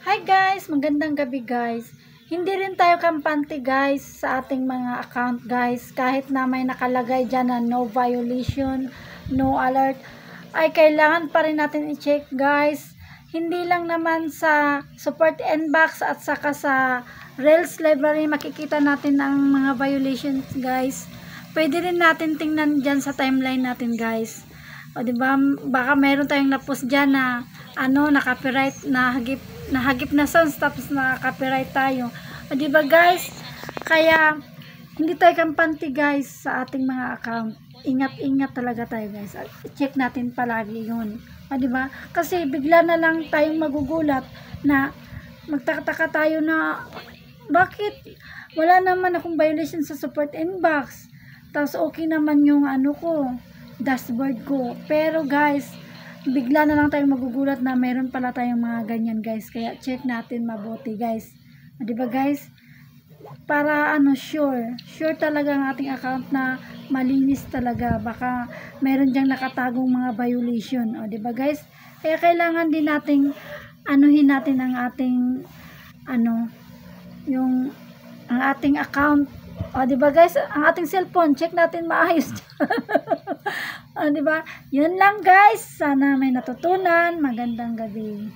Hi guys, magandang gabi guys. Hindi rin tayo kampante guys sa ating mga account guys. Kahit na may nakalagay dyan na no violation, no alert, ay kailangan pa rin natin i-check guys. Hindi lang naman sa support inbox at saka sa Rails library makikita natin ang mga violations guys. Pwede rin natin tingnan dyan sa timeline natin guys. O diba, baka meron tayong na-post dyan na na-copyright, nahagip na sounds tapos na-copyright tayo. O diba guys, kaya hindi tayo kampante guys sa ating mga account. Ingat-ingat talaga tayo guys. Check natin palagi yun. O diba, kasi bigla na lang tayong magugulat na magtataka tayo na bakit wala naman akong violation sa support inbox. Tapos okay naman yung ko, dashboard ko. Pero guys, bigla na lang tayong magugulat na meron pala tayong mga ganyan guys. Kaya check natin mabuti guys. O, diba guys? Para sure talaga ang ating account na malinis talaga. Baka meron diyang nakatagong mga violation. O, diba guys? Kaya kailangan din nating anuhin natin ang ating ang ating account. O, diba guys, ang ating cellphone, check natin maayos. O, diba? Yun lang guys. Sana may natutunan. Magandang gabi.